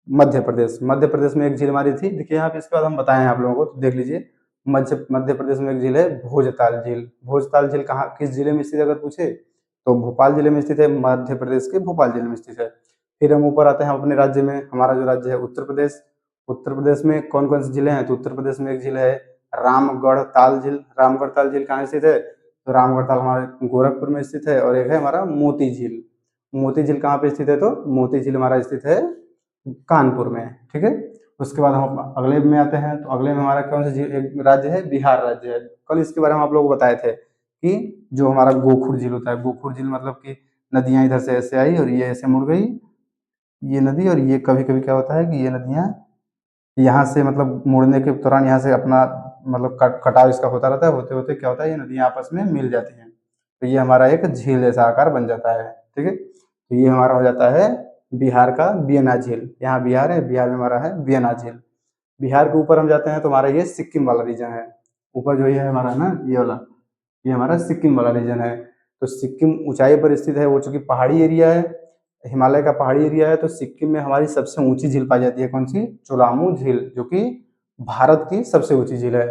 मध्य प्रदेश। मध्य प्रदेश में एक झील हमारी थी, देखिए यहाँ पे, इसके बाद हम बताएं आप लोगों को, तो देख लीजिए। मध्य प्रदेश में एक झील है भोजताल झील। भोजताल झील कहाँ, किस जिले में स्थित है अगर पूछे तो भोपाल जिले में स्थित है। मध्य प्रदेश के भोपाल जिले में स्थित है। फिर हम ऊपर आते हैं अपने राज्य में। हमारा जो राज्य है उत्तर प्रदेश। उत्तर प्रदेश में कौन कौन सी झीलें हैं? तो उत्तर प्रदेश में एक झील है रामगढ़ ताल झील। रामगढ़ ताल झील कहाँ स्थित है? तो रामगढ़ ताल हमारे गोरखपुर में स्थित है। और एक है हमारा मोती झील। मोती झील कहाँ पे स्थित है? तो मोती झील हमारा स्थित है कानपुर में। ठीक है। उसके बाद हम अगले में आते हैं, तो अगले में हमारा कौन सा एक राज्य है? बिहार राज्य है। कल इसके बारे में आप लोगों को बताए थे कि जो हमारा गोखुर झील होता है, गोखुर झील मतलब कि नदियां इधर से ऐसे आई और ये ऐसे मुड़ गई, ये नदी, और ये कभी कभी क्या होता है कि ये नदियां यहाँ से मतलब मुड़ने के दौरान यहाँ से अपना मतलब कटाव इसका होता रहता है, होते होते क्या होता है, ये नदियां आपस में मिल जाती हैं, तो ये हमारा एक झील जैसा आकार बन जाता है। ठीक है। तो ये हमारा हो जाता है बिहार का बियना झील। यहाँ बिहार है, बिहार में हमारा है बियना झील। बिहार के ऊपर हम जाते हैं तो हमारा ये सिक्किम वाला रीजन है। ऊपर जो ये है हमारा ना, ये वाला, ये हमारा सिक्किम वाला रीजन है। तो सिक्किम ऊंचाई पर स्थित है, वो चूंकि पहाड़ी एरिया है, हिमालय का पहाड़ी एरिया है, तो सिक्किम में हमारी सबसे ऊंची झील पाई जाती है। कौन सी? चोलामू झील, जो कि भारत की सबसे ऊंची झील है।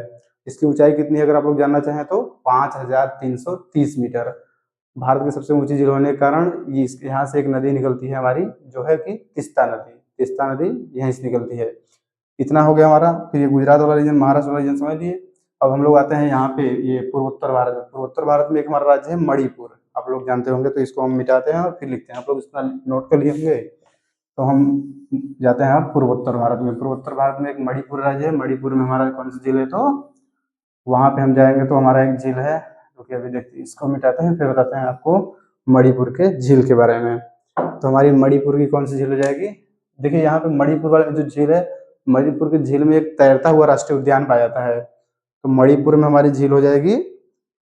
इसकी ऊंचाई कितनी है अगर आप लोग जानना चाहें तो 5330 मीटर। भारत की सबसे ऊंची झील होने के कारण ये यहाँ से एक नदी निकलती है हमारी, जो है कि तिस्ता नदी। तिस्ता नदी यहीं से निकलती है। इतना हो गया हमारा। फिर ये गुजरात वाला रीजन, महाराष्ट्र वाला रीजन समझ लिए। अब हम लोग आते हैं यहाँ पे ये पूर्वोत्तर भारत में। पूर्वोत्तर भारत में एक हमारा राज्य है मणिपुर। आप लोग जानते होंगे, तो इसको हम मिटाते हैं और फिर लिखते हैं। आप लोग इसका नोट कर लिए होंगे। तो हम जाते हैं अब पूर्वोत्तर भारत में। पूर्वोत्तर भारत में एक मणिपुर राज्य है। मणिपुर में हमारा कौन सी झील है? तो वहां पे हम जाएंगे तो हमारा एक झील है, जो कि अभी देखते हैं, इसको मिटाते हैं फिर बताते हैं आपको मणिपुर के झील के बारे में। तो हमारी मणिपुर की कौन सी झील हो जाएगी? देखिए यहाँ पे मणिपुर वाले जो झील है, मणिपुर की झील में एक तैरता हुआ राष्ट्रीय उद्यान पाया जाता है। तो मणिपुर में हमारी झील हो जाएगी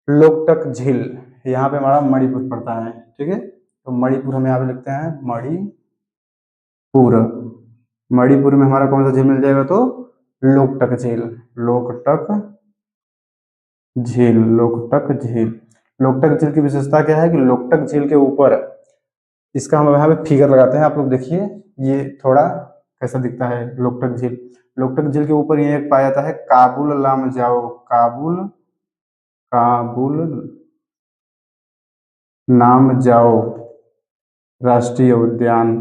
लोकटक झील। यहाँ पे हमारा मणिपुर पड़ता है। ठीक है। तो मणिपुर हम यहाँ पे लिखते हैं मणिपुर। मणिपुर में हमारा कौन सा झील मिल जाएगा? तो लोकटक झील। लोकटक झील, लोकटक झील। लोकटक झील की विशेषता क्या है कि लोकटक झील के ऊपर, इसका हम यहाँ पे फिगर लगाते हैं, आप लोग देखिए ये थोड़ा कैसा दिखता है लोकटक झील। लोकटक झील के ऊपर ये एक पाया जाता है काबुल लामजाओ, काबुल काबुल नामजाओ राष्ट्रीय उद्यान।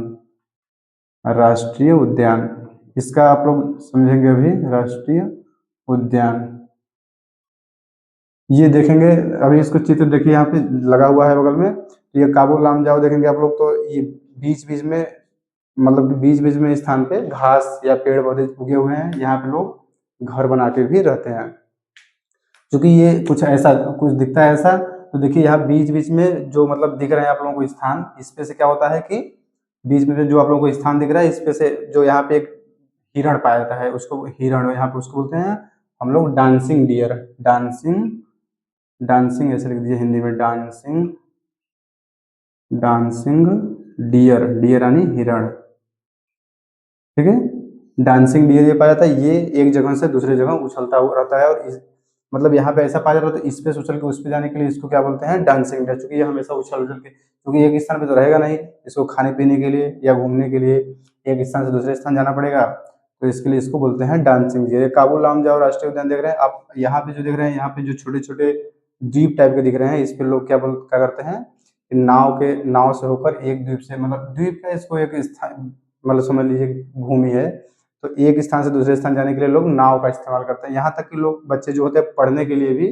राष्ट्रीय उद्यान, इसका आप लोग समझेंगे अभी। राष्ट्रीय उद्यान, ये देखेंगे अभी, इसको चित्र देखिए यहाँ पे लगा हुआ है बगल में। तो ये काबुल लामजाओ देखेंगे आप लोग, तो ये बीच बीच में, मतलब बीच बीच में स्थान पे घास या पेड़ पौधे उगे हुए हैं। यहाँ पे लोग घर बना के भी रहते हैं। क्योंकि ये कुछ ऐसा कुछ दिखता है ऐसा, तो देखिए यहाँ बीच बीच में जो मतलब दिख रहे हैं आप लोगों को स्थान, इस पे से क्या होता है कि बीच में जो आप लोगों को स्थान दिख रहा है, इस पे से जो यहाँ पे एक हिरण पाया जाता है, उसको हिरण यहाँ पे उसको बोलते हैं हम लोग डांसिंग डियर। डांसिंग, डांसिंग ऐसे लिख दीजिए हिंदी में, डांसिंग, डांसिंग डियर, डियर यानी हिरण। ठीक है। डांसिंग डियर ये पाया जाता है, ये एक जगह से दूसरी जगह उछलता हुआ रहता है, और मतलब यहाँ पे ऐसा पाया जाता है, तो इस पे से उछल के उस पे जाने के लिए इसको क्या बोलते हैं? Dancing dear. चूंकि ये हमेशा उछल उछल के, क्योंकि एक स्थान पे तो रहेगा नहीं, इसको खाने पीने के लिए या घूमने के लिए एक स्थान से दूसरे स्थान जाना पड़ेगा, तो इसके लिए इसको बोलते हैं डांसिंग डियर। काबुल लामजाओ राष्ट्रीय उद्यान देख रहे हैं आप, यहाँ पे जो देख रहे हैं, यहाँ पे जो छोटे छोटे द्वीप टाइप के दिख रहे हैं, इस पे लोग क्या करते हैं, नाव से होकर एक द्वीप से, मतलब द्वीप है इसको, एक स्थान मतलब समझ लीजिए भूमि है, तो एक स्थान से दूसरे स्थान जाने के लिए लोग नाव का इस्तेमाल करते हैं। यहाँ तक कि लोग बच्चे जो होते हैं पढ़ने के लिए भी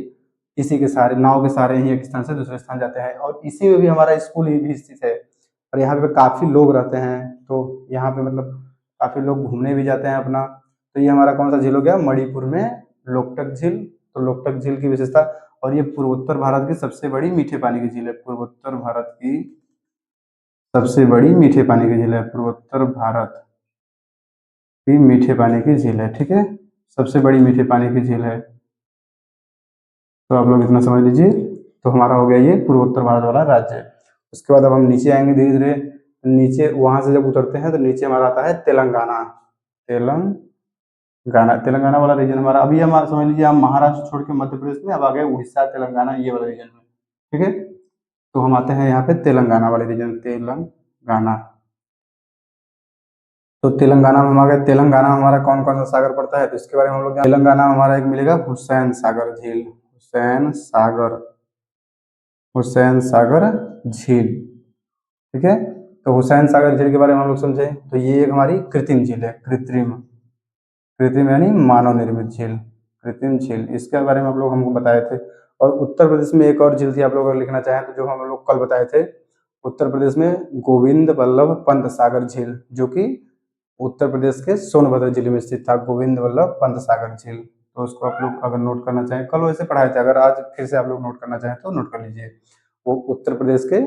इसी के सहारे, नाव के सहारे ही एक स्थान से दूसरे स्थान जाते हैं। और इसी में भी हमारा स्कूल ही भी स्थित है, और यहाँ पे काफी लोग रहते हैं, तो यहाँ पे मतलब काफी लोग घूमने भी जाते हैं अपना। तो ये हमारा कौन सा झील हो गया? मणिपुर में लोकटक झील। तो लोकटक झील की विशेषता, और ये पूर्वोत्तर भारत की सबसे बड़ी मीठे पानी की झील है। पूर्वोत्तर भारत की सबसे बड़ी मीठे पानी की झील है। पूर्वोत्तर भारत की मीठे पानी की झील है। ठीक है, सबसे बड़ी मीठे पानी की झील है। तो आप लोग इतना समझ लीजिए। तो हमारा हो गया ये पूर्वोत्तर भारत वाला राज्य। उसके बाद अब हम नीचे आएंगे धीरे धीरे। नीचे वहां से जब उतरते हैं तो नीचे हमारा आता है तेलंगाना। तेलंगाना वाला रीजन हमारा, अभी हम समझ लीजिए हम महाराष्ट्र छोड़ के मध्य प्रदेश में अब आ गए उड़ीसा तेलंगाना ये वाला रीजन में। ठीक है, तो हम आते हैं यहाँ पे तेलंगाना वाले रीजन, तेलंगाना। तो तेलंगाना में हम आ गए। तेलंगाना में हमारा कौन कौन सा सागर पड़ता है तो इसके बारे में हम लोग तेलंगाना में हमारा एक मिलेगा हुसैन सागर झील। हुसैन सागर झील। ठीक है, तो हुसैन सागर झील के बारे में हम लोग समझे तो ये एक हमारी कृत्रिम झील है। कृत्रिम कृत्रिम यानी मानव निर्मित झील, कृत्रिम झील, इसके बारे में आप लोग हमको बताए थे। और उत्तर प्रदेश में एक और झील थी, आप लोग अगर लिखना चाहें तो जो हम लोग कल बताए थे, उत्तर प्रदेश में गोविंद वल्लभ पंत सागर झील, जो कि उत्तर प्रदेश के सोनभद्र जिले में स्थित था, गोविंद वल्लभ पंत सागर झील। तो उसको आप लोग अगर नोट करना चाहें, कल वैसे पढ़ाए थे, अगर आज फिर से आप लोग नोट करना चाहें तो नोट कर लीजिए। वो उत्तर प्रदेश के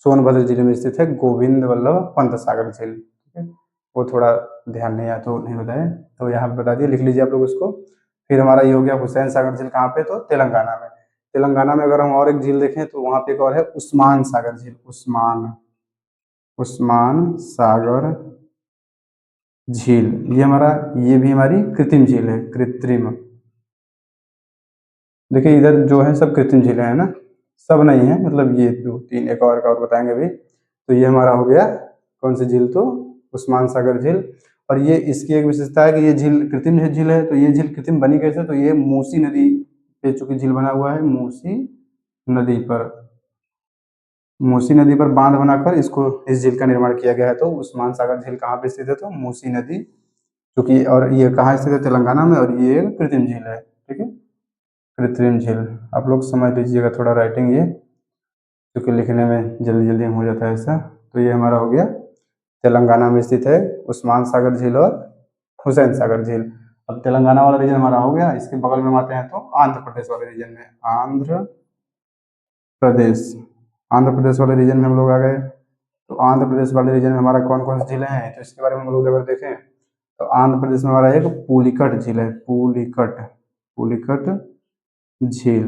सोनभद्र जिले में स्थित है गोविंद वल्लभ पंत सागर झील। ठीक है, वो थोड़ा ध्यान नहीं आया तो नहीं बताया, तो यहाँ पे बता दिए, लिख लीजिए आप लोग उसको। फिर हमारा ये हो गया हुसैन सागर झील, कहाँ पे, तो तेलंगाना में। तेलंगाना में अगर हम और एक झील देखें तो वहाँ पे एक और है उस्मान सागर झील। उस्मान सागर झील, ये हमारा, ये भी हमारी कृत्रिम झील है। कृत्रिम, देखिए इधर जो है सब कृत्रिम झीलें हैं ना, सब नहीं है, मतलब ये दो तीन एक और बताएंगे अभी। तो ये हमारा हो गया कौन सी झील, तो उस्मान सागर झील। और ये इसकी एक विशेषता है कि ये झील कृत्रिम झील है। तो ये झील कृत्रिम बनी कैसे, तो ये मूसी नदी पे चूंकि झील बना हुआ है, नदी पर मूसी नदी पर बांध बनाकर इसको, इस झील का निर्माण किया गया है। तो उस्मान सागर झील कहाँ पे स्थित है, तो मूसी नदी, क्योंकि, और ये कहाँ स्थित है, तेलंगाना में, और ये एक कृत्रिम झील है। ठीक है, कृत्रिम झील, आप लोग समझ लीजिएगा थोड़ा राइटिंग ये, क्योंकि लिखने में जल्दी जल्दी हो जाता है ऐसा। तो ये हमारा हो गया तेलंगाना में स्थित है उस्मान सागर झील और हुसैन सागर झील। अब तेलंगाना वाला रीजन हमारा हो गया। इसके बगल में हम आते हैं तो आंध्र प्रदेश वाले रीजन में। प्रदेश आंध्र प्रदेश वाले रीजन में हम लोग आ गए। तो आंध्र प्रदेश वाले रीजन में हमारा कौन कौन सी झीलें हैं तो इसके बारे में हम लोग अगर देखें तो आंध्र प्रदेश में हमारा एक पुलिकट झील है। पुलिकट झील,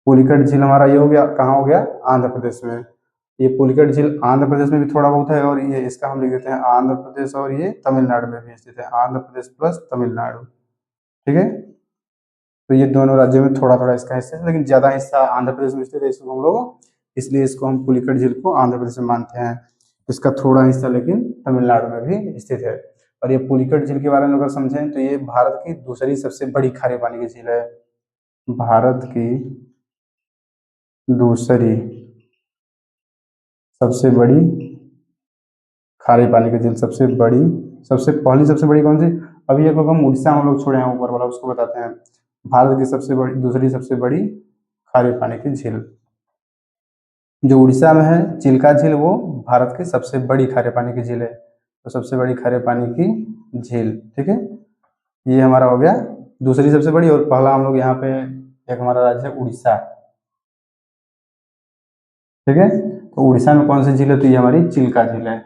पुलिकट झील हमारा ये हो गया, कहाँ हो गया, आंध्र प्रदेश में। ये पुलिकट झील आंध्र प्रदेश में भी थोड़ा बहुत है, और ये इसका हम लिख देते हैं आंध्र प्रदेश, और ये तमिलनाडु में भी स्थित है, आंध्र प्रदेश प्लस तमिलनाडु। ठीक है, तो ये दोनों राज्यों में थोड़ा थोड़ा इसका हिस्सा है, लेकिन ज्यादा हिस्सा आंध्र प्रदेश में स्थित है, इसको हम लोग, इसलिए इसको हम पुलिकट झील को आंध्र प्रदेश में मानते हैं। इसका थोड़ा हिस्सा लेकिन तमिलनाडु में भी स्थित है। और ये पुलिकट झील के बारे में अगर समझें तो ये भारत की दूसरी सबसे बड़ी खारे पानी की झील है। भारत की दूसरी सबसे बड़ी खारे पानी की झील, सबसे बड़ी, सबसे बड़ी कौन सी, अभी एक हम उड़ीसा में हम लोग छोड़े हैं ऊपर वाला, उसको बताते हैं। भारत की सबसे बड़ी, दूसरी सबसे बड़ी खारे पानी की झील जो उड़ीसा में है, चिल्का झील, वो भारत की सबसे बड़ी खारे पानी की झील है। तो सबसे बड़ी खारे पानी की झील। ठीक है, ये हमारा हो गया दूसरी सबसे बड़ी। और पहला हम लोग यहाँ पे एक हमारा राज्य है उड़ीसा। ठीक है, तो उड़ीसा में कौन सी झील है, तो ये हमारी चिल्का झील है।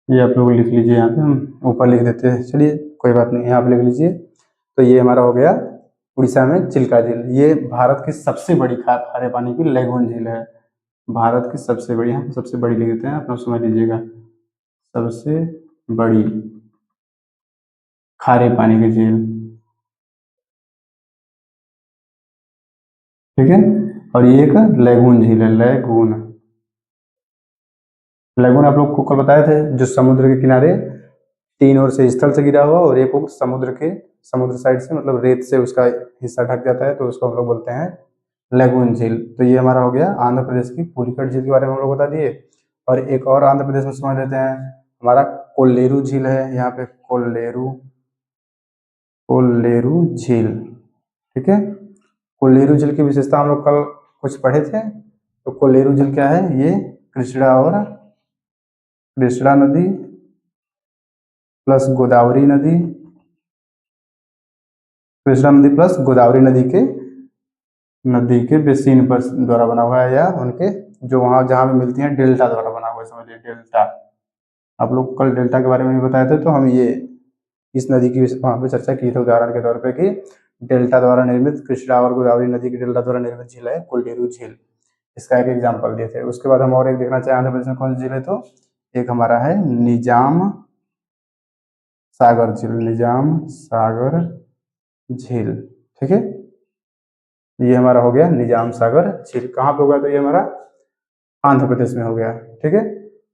ये आप लोग लिख लीजिए, यहाँ पे हम ऊपर लिख देते हैं, चलिए कोई बात नहीं, यहाँ पे लिख लीजिए। तो ये हमारा हो गया उड़ीसा में चिल्का झील। ये भारत की सबसे बड़ी खारे पानी की लेगून झील है। भारत की सबसे बड़ी, यहाँ पे सबसे बड़ी लिख देते हैं, आप लोग समझ लीजिएगा, सबसे बड़ी खारे पानी की झील। ठीक है, और ये एक लेगून झील है। लेगून, लेगून आप लोग को कल बताए थे, जो समुद्र के किनारे तीन ओर से स्थल से गिरा हुआ और एक ओर समुद्र साइड से, मतलब रेत से उसका हिस्सा ढक जाता है, तो उसको हम लोग बोलते हैं लेगून झील। तो ये हमारा हो गया आंध्र प्रदेश की पुलिकट झील के बारे में हम लोग बता दिए। और एक और आंध्र प्रदेश में समझ लेते हैं, हमारा कोल्लेरू झील है। यहाँ पे कोल्लेरू झील। ठीक है, कोल्लेरू झील की विशेषता हम लोग कल कुछ पढ़े थे। तो कोल्लेरू झील क्या है, ये कृष्णा नदी प्लस गोदावरी नदी कृष्णा नदी प्लस गोदावरी नदी के बेसिन पर द्वारा बना हुआ है, या उनके जो वहाँ जहाँ पे मिलती हैं डेल्टा द्वारा बना हुआ है, समझिए डेल्टा। आप लोग कल डेल्टा के बारे में भी बताए थे, तो हम ये इस नदी की वहाँ पे चर्चा की थी उदाहरण के तौर पे कि डेल्टा द्वारा निर्मित कृष्णा और गोदावरी नदी की डेल्टा द्वारा निर्मित झील है कोल्डेरू झील। इसका एक एग्जाम्पल दिए थे। उसके बाद हम और एक देखना चाहें आंध्र प्रदेश में कौन सी झील है, तो एक हमारा है निजाम सागर झील, निजाम सागर झील। ठीक है, ये हमारा हो गया निजाम सागर झील। कहाँ पे होगा, तो ये हमारा आंध्र प्रदेश में हो गया। ठीक है,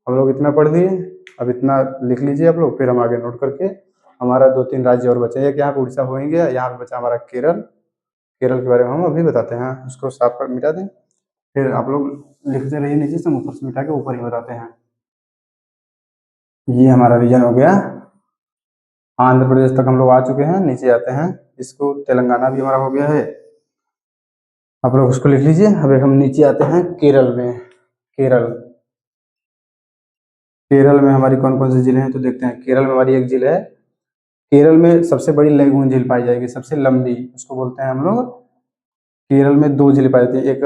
हम लोग इतना पढ़ लिए, अब इतना लिख लीजिए आप लोग, फिर हम आगे नोट करके हमारा 2-3 राज्य और बचे। एक यहाँ पे उड़ीसा हो ही गया, यहाँ पे बचा हमारा केरल। केरल के बारे में हम अभी बताते हैं, उसको साफ कर मिटा दें, फिर आप लोग लिखते रहिए नीचे से, हम ऊपर से मिटा के ऊपर ही बताते हैं। ये हमारा रीजन हो गया, आंध्र प्रदेश तक हम लोग आ चुके हैं। नीचे आते हैं, इसको तेलंगाना भी हमारा हो गया है, आप लोग उसको लिख लीजिए। अब हम नीचे आते हैं केरल में। केरल, केरल में हमारी कौन कौन सी झीलें हैं, तो देखते हैं। केरल में हमारी एक झील है, केरल में सबसे बड़ी लेगून झील पाई जाएगी, सबसे लंबी, उसको बोलते हैं हम लोग। केरल में 2 झील पाई जाती है, एक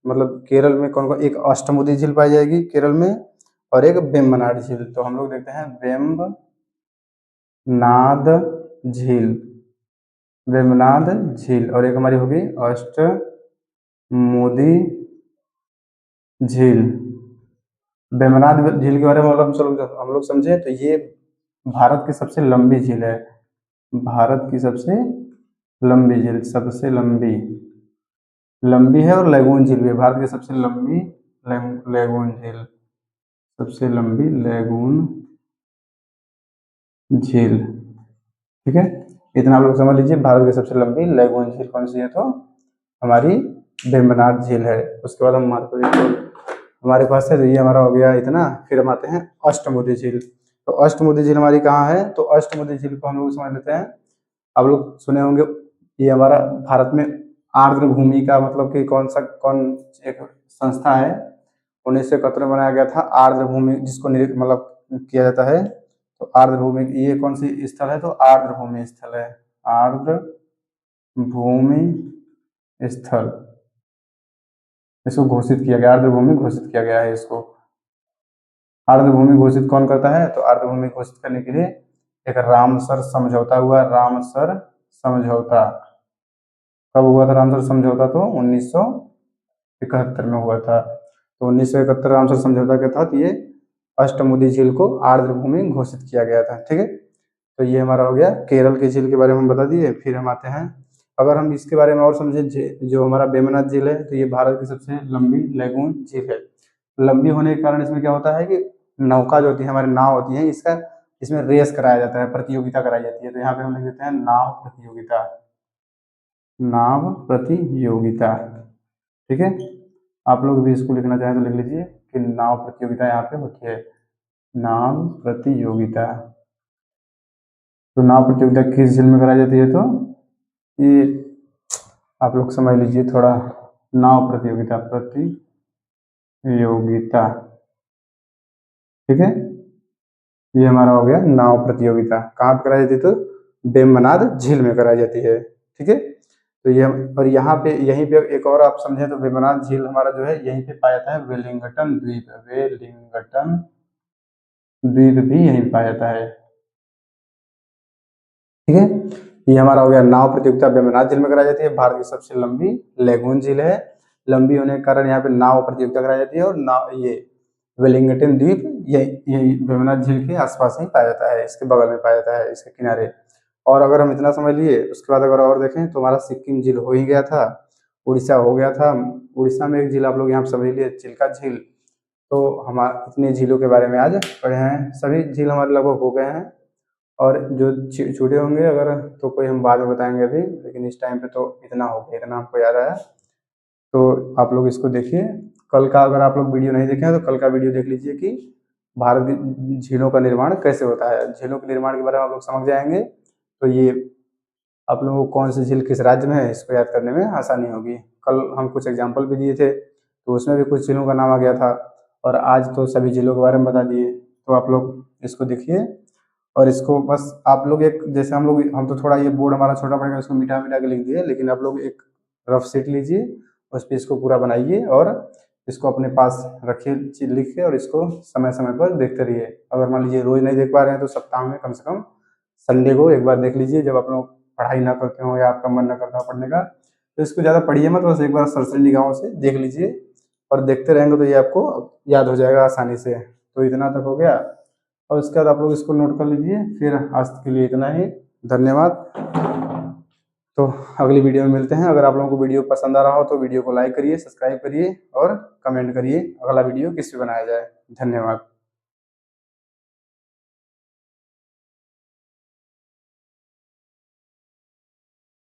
मतलब केरल में कौन कौन, एक अष्टमुदी झील पाई जाएगी केरल में, और एक वेम्बनाड झील। तो हम लोग देखते हैं वेम्बनाड झील, वेम्बनाड झील, और एक हमारी होगी अष्टमुदी झील। वेम्बनाड झील के बारे में हम लोग समझे, तो ये भारत की सबसे लंबी झील है, भारत की सबसे लंबी झील, सबसे लंबी लंबी है, और लेगून झील भी है, भारत की सबसे लंबी लेगून झील, सबसे लंबी लेगून झील। ठीक है, इतना आप लोग समझ लीजिए, भारत की सबसे लंबी लेगून झील कौन सी है, तो हमारी वेम्बनाड झील है। उसके बाद हम हमारे पास है, तो ये हमारा हो गया इतना। फिर हम आते हैं अष्टमुदी झील। तो अष्टमुदी झील हमारी कहाँ है, तो अष्टमुदी झील को हम लोग समझ लेते हैं। आप लोग सुने होंगे, ये हमारा भारत में आर्द्र भूमि का मतलब कि कौन एक संस्था है, 1971 में बनाया गया था आर्द्र भूमि, जिसको मतलब किया जाता है। तो आर्द्र भूमि ये कौन सी स्थल है, तो आर्द्र भूमि स्थल है, आर्द्र भूमि स्थल, इसको घोषित किया गया, आर्द्र भूमि घोषित किया गया है इसको। आर्द्र भूमि घोषित कौन करता है, तो आर्द्र भूमि घोषित करने के लिए एक रामसर समझौता हुआ, रामसर समझौता। कब हुआ था रामसर समझौता, तो 1971 में हुआ था। तो 1971 रामसर समझौता के तहत ये अष्टमुदी झील को आर्द्र भूमि घोषित किया गया था। ठीक है, तो ये हमारा हो गया केरल की झील के बारे में हम बता दिए। फिर हम आते हैं, अगर हम इसके बारे में और समझे, जो हमारा वेम्बनाड झील है, तो ये भारत की सबसे लंबी लेगून झील है। लंबी होने के कारण इसमें क्या होता है कि नौका जो होती है, हमारी नाव होती है, इसमें रेस कराया जाता है, प्रतियोगिता कराई जाती है। तो यहाँ पे हम लिख देते हैं नाव प्रतियोगिता, नाव प्रतियोगिता। ठीक है, आप लोग भी इसको लिखना चाहें तो लिख लीजिए कि नाव प्रतियोगिता यहाँ पे होती है, नाव प्रतियोगिता। तो नाव प्रतियोगिता किस झील में कराई जाती है, तो ये आप लोग समझ लीजिए थोड़ा, नाव प्रतियोगिता, प्रतियोगिता। ठीक है, ये हमारा हो गया नाव प्रतियोगिता। कहाँ पे कराई जाती है, तो वेम्बनाड झील में कराई जाती है। ठीक है, तो ये और यहाँ पे यहीं पे एक और आप समझे, तो वेम्बनाड झील हमारा जो है यहीं पे पाया जाता है, वेलिंगटन द्वीप, वेलिंगटन द्वीप भी यहीं पाया जाता है। ठीक है, ये हमारा हो गया नाव प्रतियोगिता, वेम्बनाड झील में कराई जाती है, भारत की सबसे लंबी लेगून झील है। लंबी होने के कारण यहाँ पे नाव प्रतियोगिता कराई जाती है, और नाव ये वेलिंगटन द्वीप ये वेम्बनाड झील के आसपास ही पाया जाता है, इसके बगल में पाया जाता है, इसके किनारे। और अगर हम इतना समझ लिए, उसके बाद अगर और देखें, तो हमारा सिक्किम झील हो ही गया था, उड़ीसा हो गया था। उड़ीसा में एक झील आप लोग यहाँ समझ लिए, चिल्का झील। तो हम इतने झीलों के बारे में आज पढ़े हैं, सभी झील हमारे लगभग हो गए हैं, और जो छूटे होंगे अगर, तो कोई हम बाद में बताएंगे अभी, लेकिन इस टाइम पे तो इतना हो गया, इतना हमको याद आया। तो आप लोग इसको देखिए, कल का अगर आप लोग वीडियो नहीं देखे हैं, तो कल का वीडियो देख लीजिए कि भारत की झीलों का निर्माण कैसे होता है। झीलों के निर्माण के बारे में आप लोग समझ जाएंगे, तो ये आप लोगों को कौन सी झील किस राज्य में है, इसको याद करने में आसानी होगी। कल हम कुछ एग्जाम्पल भी दिए थे, तो उसमें भी कुछ झीलों का नाम आ गया था, और आज तो सभी झीलों के बारे में बता दिए। तो आप लोग इसको देखिए, और इसको बस आप लोग एक, जैसे हम तो थोड़ा ये बोर्ड हमारा छोटा पड़ेगा, इसको मिटा मिटा के लिख दिए, लेकिन आप लोग एक रफ शीट लीजिए, उस पर इसको पूरा बनाइए और इसको अपने पास रखिए लिख के, और इसको समय समय पर देखते रहिए। अगर मान लीजिए रोज नहीं देख पा रहे हैं तो सप्ताह में कम से कम संडे को एक बार देख लीजिए, जब आप लोग पढ़ाई ना करते हो या आपका मन ना करता हो पढ़ने का, तो इसको ज़्यादा पढ़िए मत, बस एक बार सरसरी निगाहों से देख लीजिए, और देखते रहेंगे तो ये आपको याद हो जाएगा आसानी से। तो इतना तक हो गया, और उसके बाद आप लोग इसको नोट कर लीजिए। फिर आज के लिए इतना ही, धन्यवाद। तो अगली वीडियो में मिलते हैं। अगर आप लोगों को वीडियो पसंद आ रहा हो तो वीडियो को लाइक करिए, सब्सक्राइब करिए और कमेंट करिए अगला वीडियो किस पे बनाया जाए। धन्यवाद।